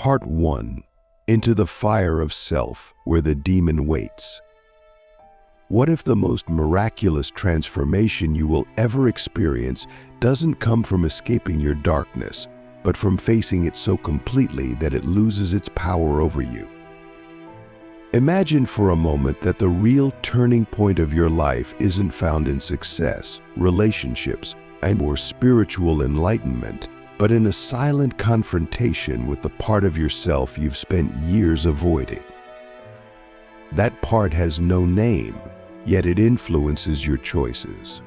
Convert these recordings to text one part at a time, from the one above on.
Part 1. Into the fire of self, where the demon waits. What if the most miraculous transformation you will ever experience doesn't come from escaping your darkness, but from facing it so completely that it loses its power over you? Imagine for a moment that the real turning point of your life isn't found in success, relationships, and/or spiritual enlightenment, but in a silent confrontation with the part of yourself you've spent years avoiding. That part has no name, yet it influences your choices.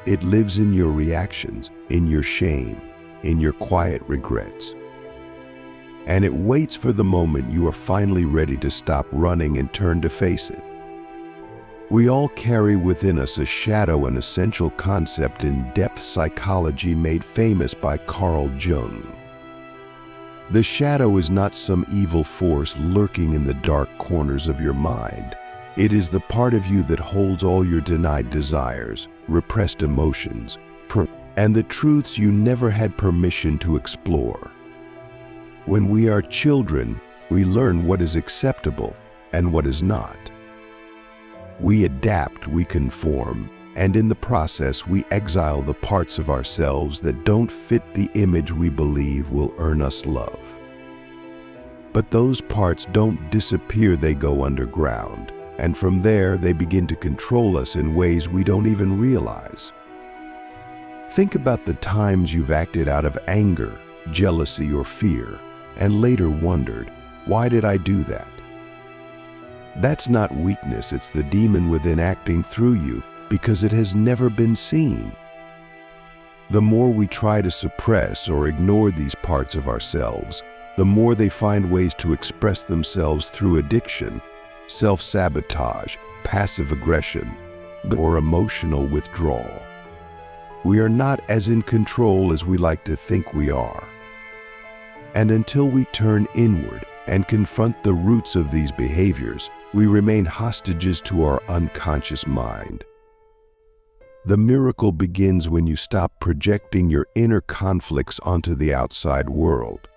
It lives in your reactions, in your shame, in your quiet regrets. And it waits for the moment you are finally ready to stop running and turn to face it. We all carry within us a shadow, an essential concept in depth psychology made famous by Carl Jung. The shadow is not some evil force lurking in the dark corners of your mind. It is the part of you that holds all your denied desires, repressed emotions, and the truths you never had permission to explore. When we are children, we learn what is acceptable and what is not. We adapt, we conform, and in the process we exile the parts of ourselves that don't fit the image we believe will earn us love. But those parts don't disappear, they go underground, and from there they begin to control us in ways we don't even realize. Think about the times you've acted out of anger, jealousy, or fear, and later wondered, why did I do that? That's not weakness, it's the demon within acting through you because it has never been seen. The more we try to suppress or ignore these parts of ourselves, the more they find ways to express themselves through addiction, self-sabotage, passive aggression, or emotional withdrawal. We are not as in control as we like to think we are. And until we turn inward and confront the roots of these behaviors, we remain hostages to our unconscious mind. The miracle begins when you stop projecting your inner conflicts onto the outside world.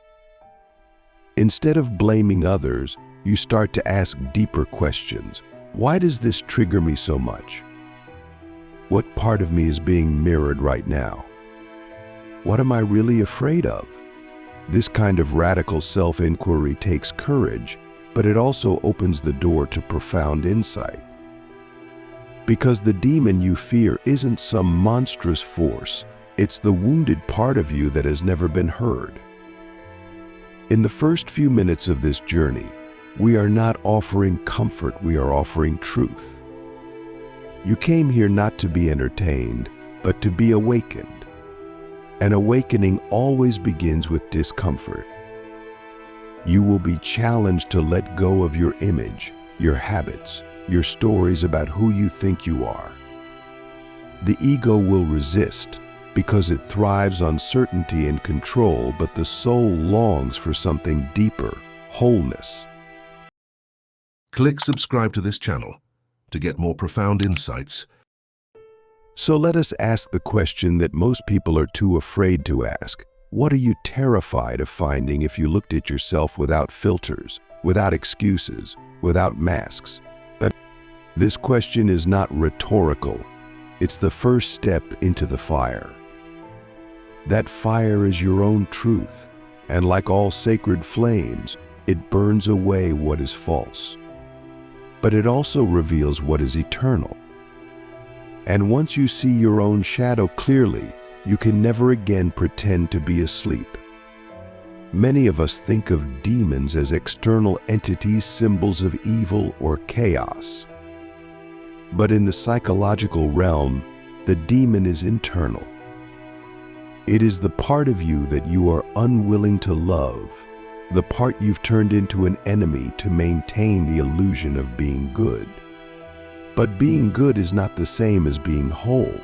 Instead of blaming others, you start to ask deeper questions. Why does this trigger me so much? What part of me is being mirrored right now? What am I really afraid of? This kind of radical self-inquiry takes courage, but it also opens the door to profound insight. Because the demon you fear isn't some monstrous force, it's the wounded part of you that has never been heard. In the first few minutes of this journey, we are not offering comfort, we are offering truth. You came here not to be entertained, but to be awakened. An awakening always begins with discomfort. You will be challenged to let go of your image, your habits, your stories about who you think you are. The ego will resist because it thrives on certainty and control, but the soul longs for something deeper, wholeness. Click subscribe to this channel to get more profound insights. So let us ask the question that most people are too afraid to ask. What are you terrified of finding if you looked at yourself without filters, without excuses, without masks? This question is not rhetorical. It's the first step into the fire. That fire is your own truth, and like all sacred flames, it burns away what is false. But it also reveals what is eternal. And once you see your own shadow clearly, you can never again pretend to be asleep. Many of us think of demons as external entities, symbols of evil or chaos. But in the psychological realm, the demon is internal. It is the part of you that you are unwilling to love, the part you've turned into an enemy to maintain the illusion of being good. But being good is not the same as being whole.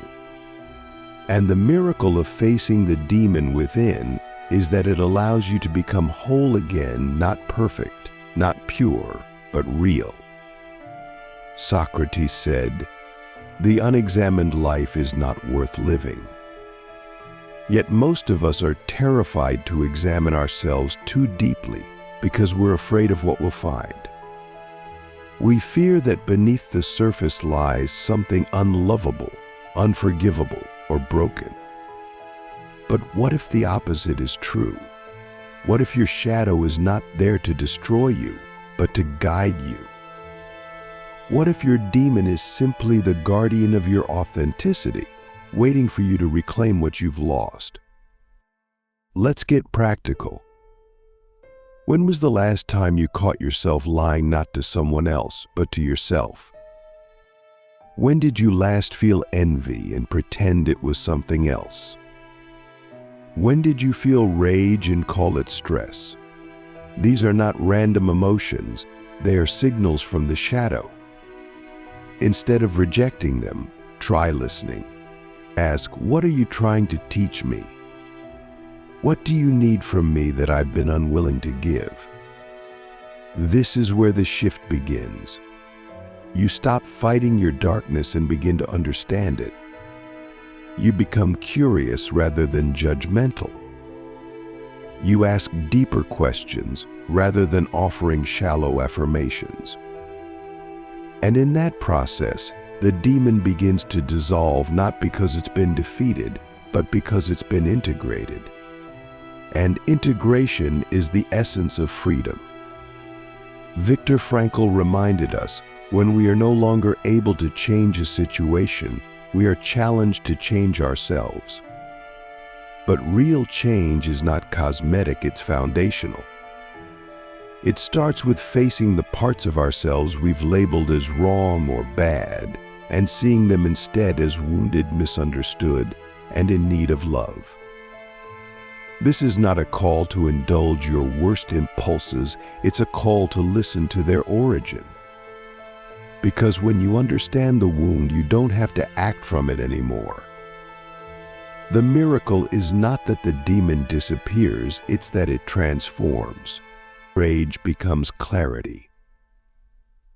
And the miracle of facing the demon within is that it allows you to become whole again, not perfect, not pure, but real. Socrates said, "The unexamined life is not worth living." Yet most of us are terrified to examine ourselves too deeply because we're afraid of what we'll find. We fear that beneath the surface lies something unlovable, unforgivable, or broken. But what if the opposite is true? What if your shadow is not there to destroy you, but to guide you? What if your demon is simply the guardian of your authenticity, waiting for you to reclaim what you've lost? Let's get practical. When was the last time you caught yourself lying not to someone else, but to yourself? When did you last feel envy and pretend it was something else? When did you feel rage and call it stress? These are not random emotions, they are signals from the shadow. Instead of rejecting them, try listening. Ask, what are you trying to teach me? What do you need from me that I've been unwilling to give? This is where the shift begins. You stop fighting your darkness and begin to understand it. You become curious rather than judgmental. You ask deeper questions rather than offering shallow affirmations. And in that process, the demon begins to dissolve not because it's been defeated, but because it's been integrated. And integration is the essence of freedom. Viktor Frankl reminded us, when we are no longer able to change a situation, we are challenged to change ourselves. But real change is not cosmetic, it's foundational. It starts with facing the parts of ourselves we've labeled as wrong or bad, and seeing them instead as wounded, misunderstood, and in need of love. This is not a call to indulge your worst impulses, it's a call to listen to their origin. Because when you understand the wound, you don't have to act from it anymore. The miracle is not that the demon disappears, it's that it transforms. Rage becomes clarity.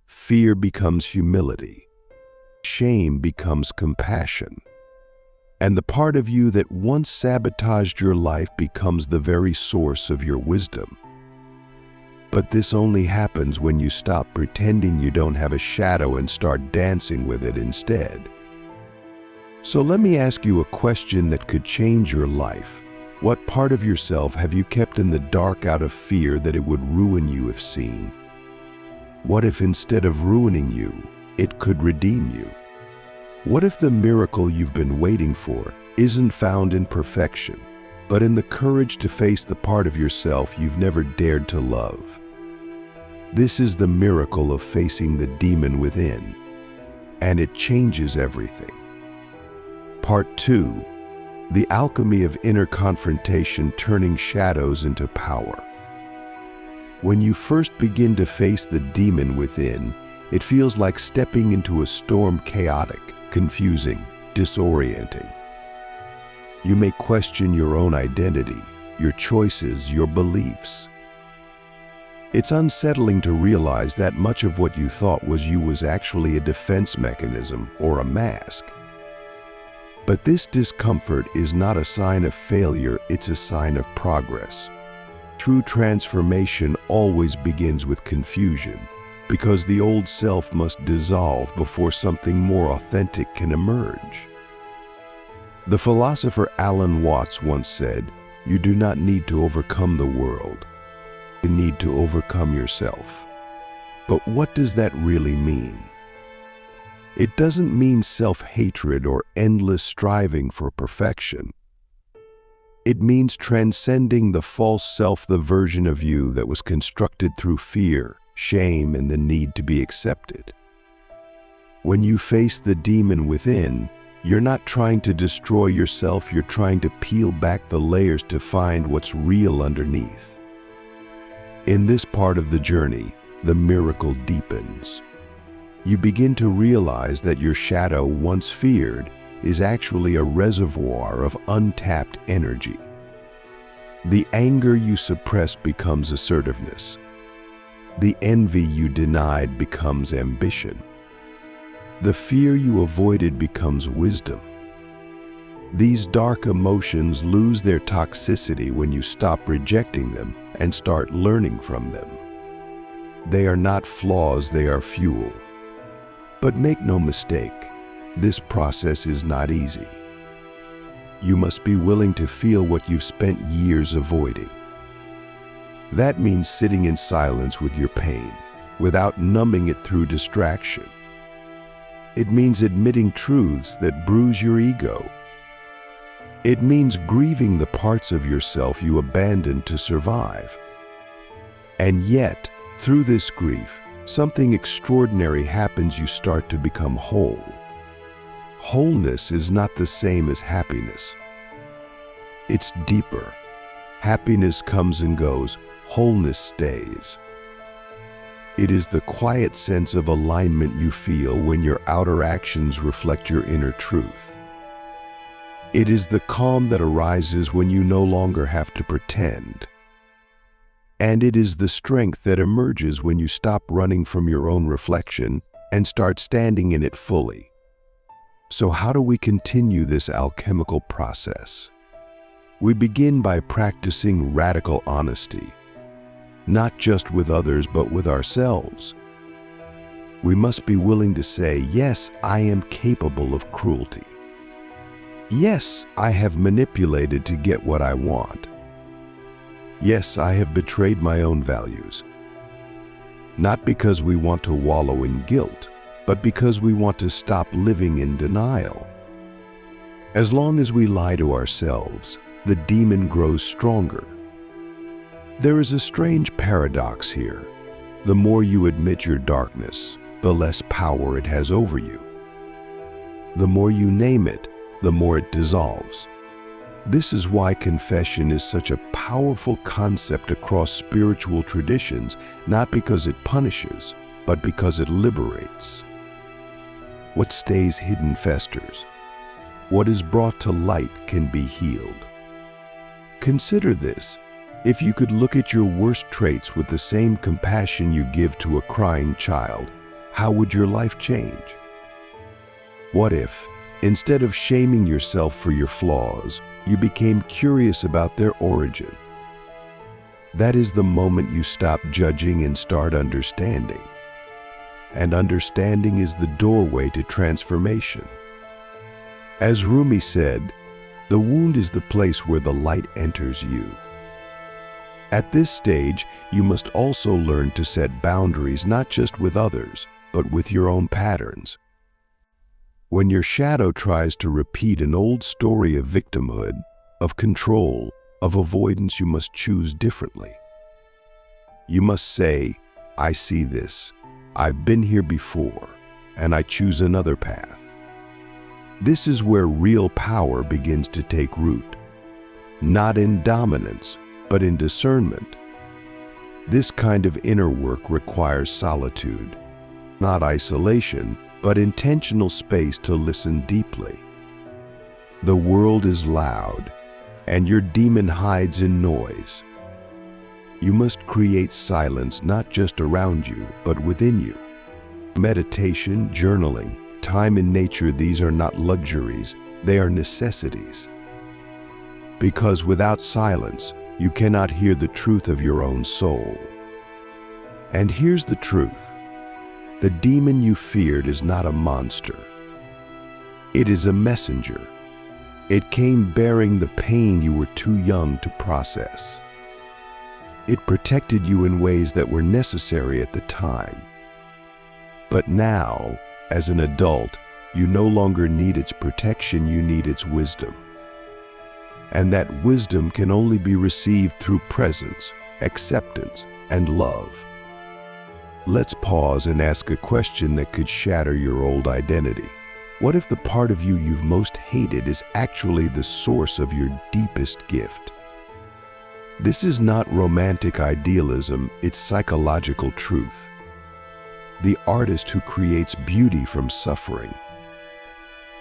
Fear becomes humility. Shame becomes compassion. And the part of you that once sabotaged your life becomes the very source of your wisdom. But this only happens when you stop pretending you don't have a shadow and start dancing with it instead. So let me ask you a question that could change your life. What part of yourself have you kept in the dark out of fear that it would ruin you if seen? What if instead of ruining you, it could redeem you? What if the miracle you've been waiting for isn't found in perfection, but in the courage to face the part of yourself you've never dared to love? This is the miracle of facing the demon within, and it changes everything. Part 2. The alchemy of inner confrontation, turning shadows into power. When you first begin to face the demon within, it feels like stepping into a storm, chaotic, confusing, disorienting. You may question your own identity, your choices, your beliefs. It's unsettling to realize that much of what you thought was you was actually a defense mechanism or a mask. But this discomfort is not a sign of failure, it's a sign of progress. True transformation always begins with confusion, because the old self must dissolve before something more authentic can emerge. The philosopher Alan Watts once said, "You do not need to overcome the world. You need to overcome yourself." But what does that really mean? It doesn't mean self-hatred or endless striving for perfection. It means transcending the false self, the version of you that was constructed through fear, shame, and the need to be accepted. When you face the demon within, you're not trying to destroy yourself, you're trying to peel back the layers to find what's real underneath. In this part of the journey, the miracle deepens. You begin to realize that your shadow, once feared, is actually a reservoir of untapped energy. The anger you suppressed becomes assertiveness. The envy you denied becomes ambition. The fear you avoided becomes wisdom. These dark emotions lose their toxicity when you stop rejecting them and start learning from them. They are not flaws, they are fuel. But make no mistake, this process is not easy. You must be willing to feel what you've spent years avoiding. That means sitting in silence with your pain, without numbing it through distraction. It means admitting truths that bruise your ego. It means grieving the parts of yourself you abandoned to survive. And yet, through this grief, something extraordinary happens. You start to become whole. Wholeness is not the same as happiness. It's deeper. Happiness comes and goes, wholeness stays. It is the quiet sense of alignment you feel when your outer actions reflect your inner truth. It is the calm that arises when you no longer have to pretend. And it is the strength that emerges when you stop running from your own reflection and start standing in it fully. So how do we continue this alchemical process? We begin by practicing radical honesty, not just with others, but with ourselves. We must be willing to say, yes, I am capable of cruelty. Yes, I have manipulated to get what I want. Yes, I have betrayed my own values. Not because we want to wallow in guilt, but because we want to stop living in denial. As long as we lie to ourselves, the demon grows stronger. There is a strange paradox here. The more you admit your darkness, the less power it has over you. The more you name it, the more it dissolves. This is why confession is such a powerful concept across spiritual traditions, not because it punishes, but because it liberates. What stays hidden festers. What is brought to light can be healed. Consider this. If you could look at your worst traits with the same compassion you give to a crying child, how would your life change? What if, instead of shaming yourself for your flaws, you became curious about their origin? That is the moment you stop judging and start understanding. And understanding is the doorway to transformation. As Rumi said, the wound is the place where the light enters you. At this stage, you must also learn to set boundaries not just with others, but with your own patterns. When your shadow tries to repeat an old story of victimhood, of control, of avoidance, you must choose differently. You must say, I see this, I've been here before, and I choose another path. This is where real power begins to take root, not in dominance, but in discernment. This kind of inner work requires solitude, not isolation, but intentional space to listen deeply. The world is loud, and your demon hides in noise. You must create silence not just around you, but within you. Meditation, journaling, time in nature, these are not luxuries, they are necessities. Because without silence, you cannot hear the truth of your own soul. And here's the truth. The demon you feared is not a monster. It is a messenger. It came bearing the pain you were too young to process. It protected you in ways that were necessary at the time. But now, as an adult, you no longer need its protection, you need its wisdom. And that wisdom can only be received through presence, acceptance, and love. Let's pause and ask a question that could shatter your old identity. What if the part of you you've most hated is actually the source of your deepest gift? This is not romantic idealism, it's psychological truth. The artist who creates beauty from suffering.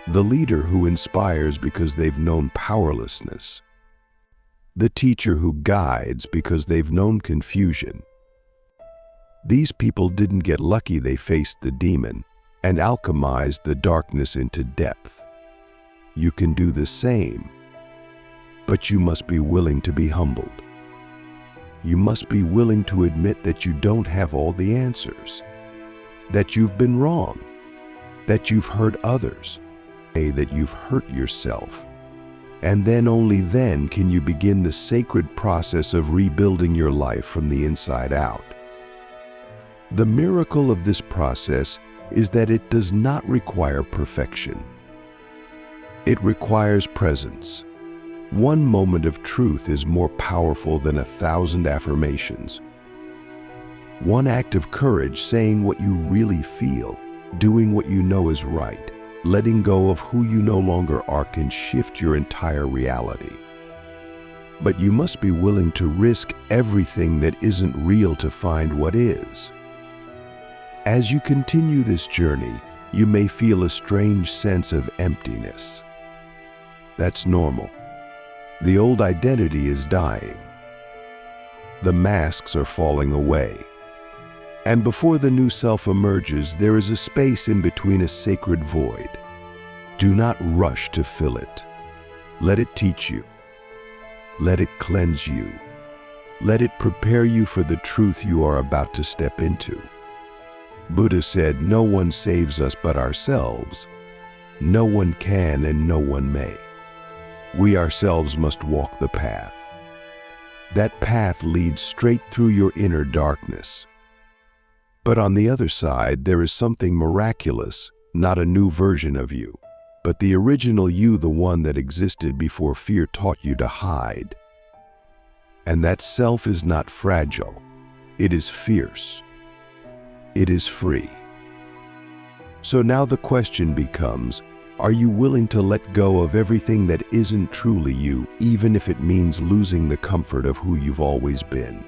The leader who inspires because they've known powerlessness. The teacher who guides because they've known confusion. These people didn't get lucky, they faced the demon and alchemized the darkness into depth. You can do the same, but you must be willing to be humbled. You must be willing to admit that you don't have all the answers, that you've been wrong, that you've hurt others, that you've hurt yourself. And then only then can you begin the sacred process of rebuilding your life from the inside out. The miracle of this process is that it does not require perfection. It requires presence. One moment of truth is more powerful than 1,000 affirmations. One act of courage, saying what you really feel, doing what you know is right, letting go of who you no longer are, can shift your entire reality. But you must be willing to risk everything that isn't real to find what is. As you continue this journey, you may feel a strange sense of emptiness. That's normal. The old identity is dying. The masks are falling away. And before the new self emerges, there is a space in between, a sacred void. Do not rush to fill it. Let it teach you. Let it cleanse you. Let it prepare you for the truth you are about to step into. Buddha said, "No one saves us but ourselves. No one can and no one may. We ourselves must walk the path." That path leads straight through your inner darkness. But on the other side, there is something miraculous, not a new version of you, but the original you, the one that existed before fear taught you to hide. And that self is not fragile. It is fierce. It is free. So now the question becomes, are you willing to let go of everything that isn't truly you, even if it means losing the comfort of who you've always been?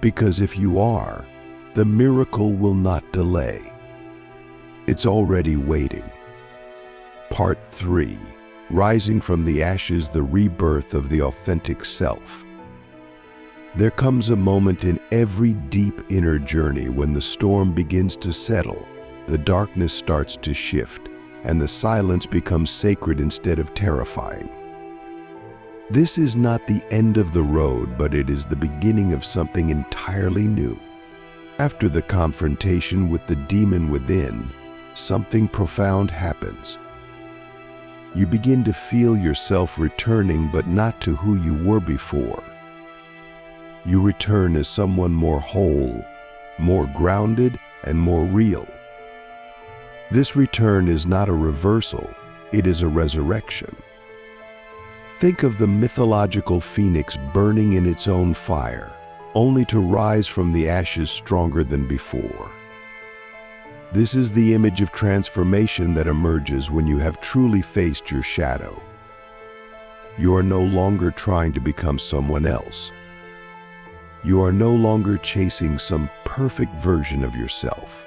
Because if you are, the miracle will not delay. It's already waiting. Part 3. Rising from the ashes, the rebirth of the authentic self. There comes a moment in every deep inner journey when the storm begins to settle, the darkness starts to shift, and the silence becomes sacred instead of terrifying. This is not the end of the road, but it is the beginning of something entirely new. After the confrontation with the demon within, something profound happens. You begin to feel yourself returning, but not to who you were before. You return as someone more whole, more grounded, and more real. This return is not a reversal, it is a resurrection. Think of the mythological phoenix burning in its own fire, only to rise from the ashes stronger than before. This is the image of transformation that emerges when you have truly faced your shadow. You are no longer trying to become someone else. You are no longer chasing some perfect version of yourself.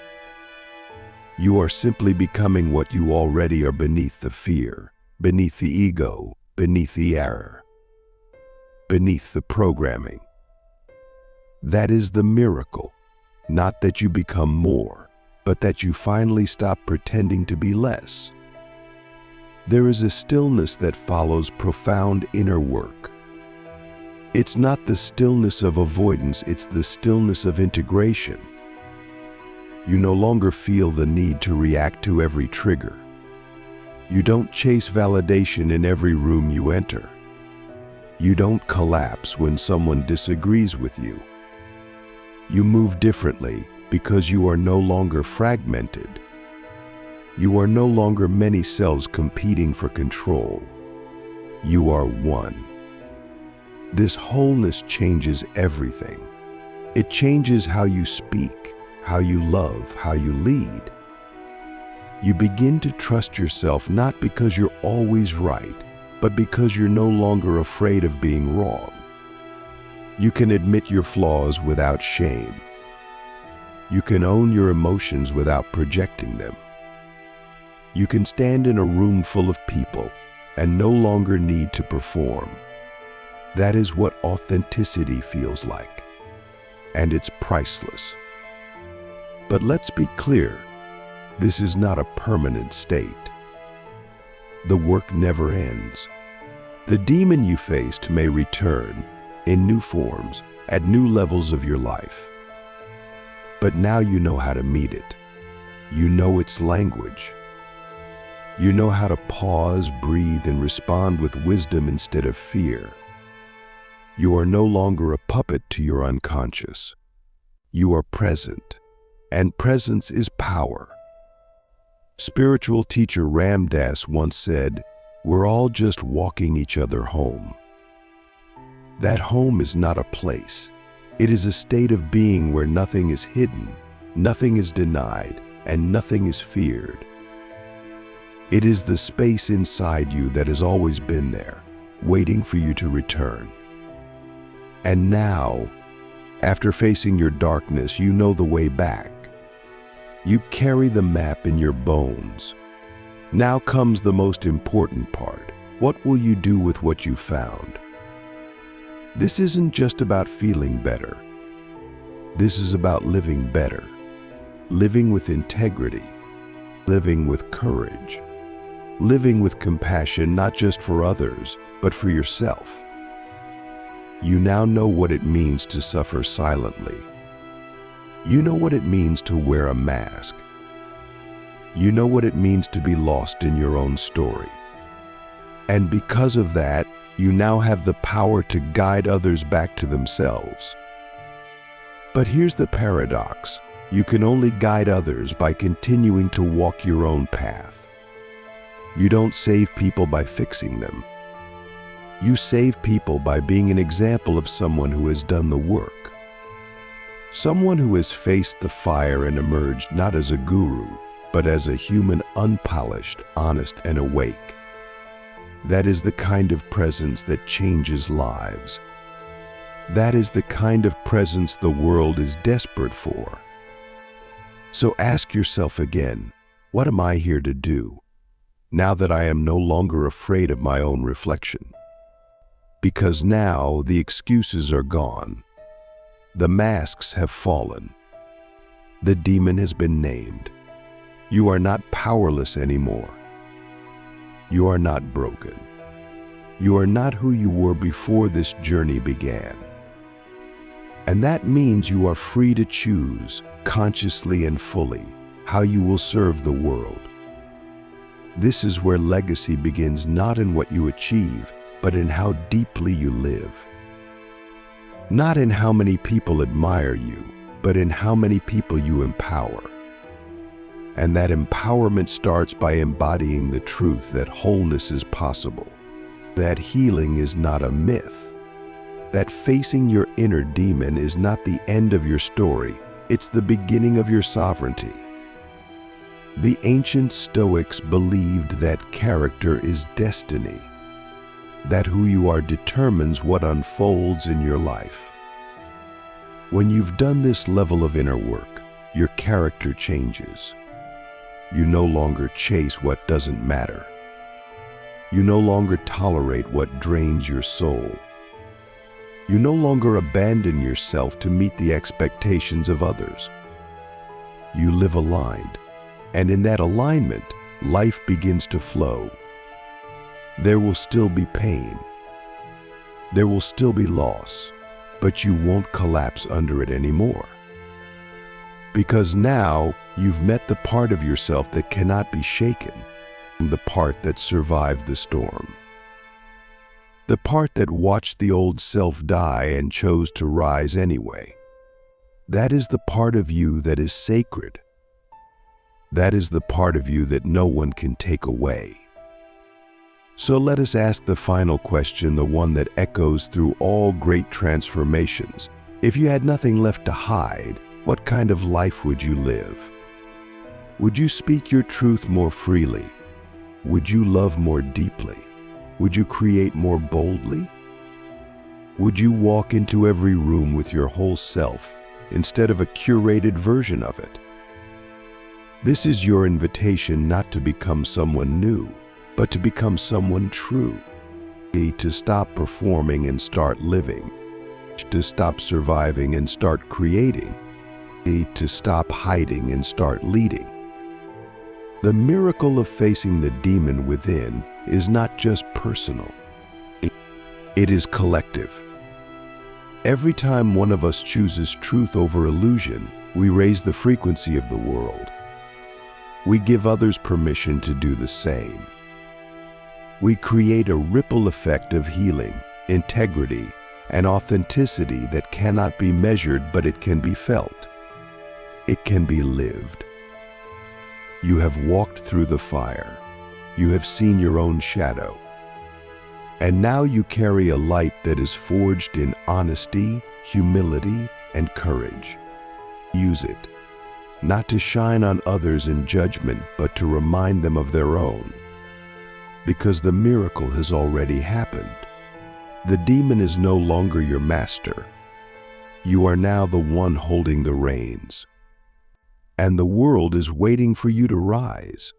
You are simply becoming what you already are, beneath the fear, beneath the ego, beneath the error, beneath the programming. That is the miracle, not that you become more, but that you finally stop pretending to be less. There is a stillness that follows profound inner work. It's not the stillness of avoidance, it's the stillness of integration. You no longer feel the need to react to every trigger. You don't chase validation in every room you enter. You don't collapse when someone disagrees with you. You move differently because you are no longer fragmented. You are no longer many selves competing for control. You are one. This wholeness changes everything. It changes how you speak, how you love, how you lead. You begin to trust yourself, not because you're always right, but because you're no longer afraid of being wrong. You can admit your flaws without shame. You can own your emotions without projecting them. You can stand in a room full of people and no longer need to perform. That is what authenticity feels like, and it's priceless. But let's be clear, this is not a permanent state. the work never ends. The demon you faced may return in new forms at new levels of your life. But now you know how to meet it. You know its language. You know how to pause, breathe, and respond with wisdom instead of fear. You are no longer a puppet to your unconscious. You are present, and presence is power. Spiritual teacher Ram Dass once said, "We're all just walking each other home." That home is not a place. It is a state of being where nothing is hidden, nothing is denied, and nothing is feared. It is the space inside you that has always been there, waiting for you to return. And now, after facing your darkness, you know the way back. You carry the map in your bones. Now comes the most important part. What will you do with what you found? This isn't just about feeling better. This is about living better, living with integrity, living with courage, living with compassion, not just for others, but for yourself. You now know what it means to suffer silently. You know what it means to wear a mask. You know what it means to be lost in your own story. And because of that, you now have the power to guide others back to themselves. But here's the paradox. You can only guide others by continuing to walk your own path. You don't save people by fixing them. You save people by being an example of someone who has done the work. Someone who has faced the fire and emerged not as a guru, but as a human, unpolished, honest, and awake. That is the kind of presence that changes lives. That is the kind of presence the world is desperate for. So ask yourself again, what am I here to do, now that I am no longer afraid of my own reflection? Because now the excuses are gone. The masks have fallen. The demon has been named. You are not powerless anymore. You are not broken. You are not who you were before this journey began. And that means you are free to choose, consciously and fully, how you will serve the world. This is where legacy begins, not in what you achieve, but in how deeply you live. Not in how many people admire you, but in how many people you empower. And that empowerment starts by embodying the truth that wholeness is possible, that healing is not a myth, that facing your inner demon is not the end of your story, it's the beginning of your sovereignty. The ancient Stoics believed that character is destiny, that who you are determines what unfolds in your life. When you've done this level of inner work, your character changes. You no longer chase what doesn't matter. You no longer tolerate what drains your soul. You no longer abandon yourself to meet the expectations of others. You live aligned, and in that alignment, life begins to flow. There will still be pain. There will still be loss, but you won't collapse under it anymore. Because now you've met the part of yourself that cannot be shaken, the part that survived the storm. The part that watched the old self die and chose to rise anyway. That is the part of you that is sacred. That is the part of you that no one can take away. So let us ask the final question, the one that echoes through all great transformations. If you had nothing left to hide, what kind of life would you live? Would you speak your truth more freely? Would you love more deeply? Would you create more boldly? Would you walk into every room with your whole self instead of a curated version of it? This is your invitation not to become someone new, but to become someone true. To stop performing and start living. To stop surviving and start creating. To stop hiding and start leading. The miracle of facing the demon within is not just personal. It is collective. Every time one of us chooses truth over illusion, we raise the frequency of the world. We give others permission to do the same. We create a ripple effect of healing, integrity, and authenticity that cannot be measured, but it can be felt. It can be lived. You have walked through the fire. You have seen your own shadow. And now you carry a light that is forged in honesty, humility, and courage. Use it, not to shine on others in judgment, but to remind them of their own. Because the miracle has already happened. The demon is no longer your master. You are now the one holding the reins. And the world is waiting for you to rise.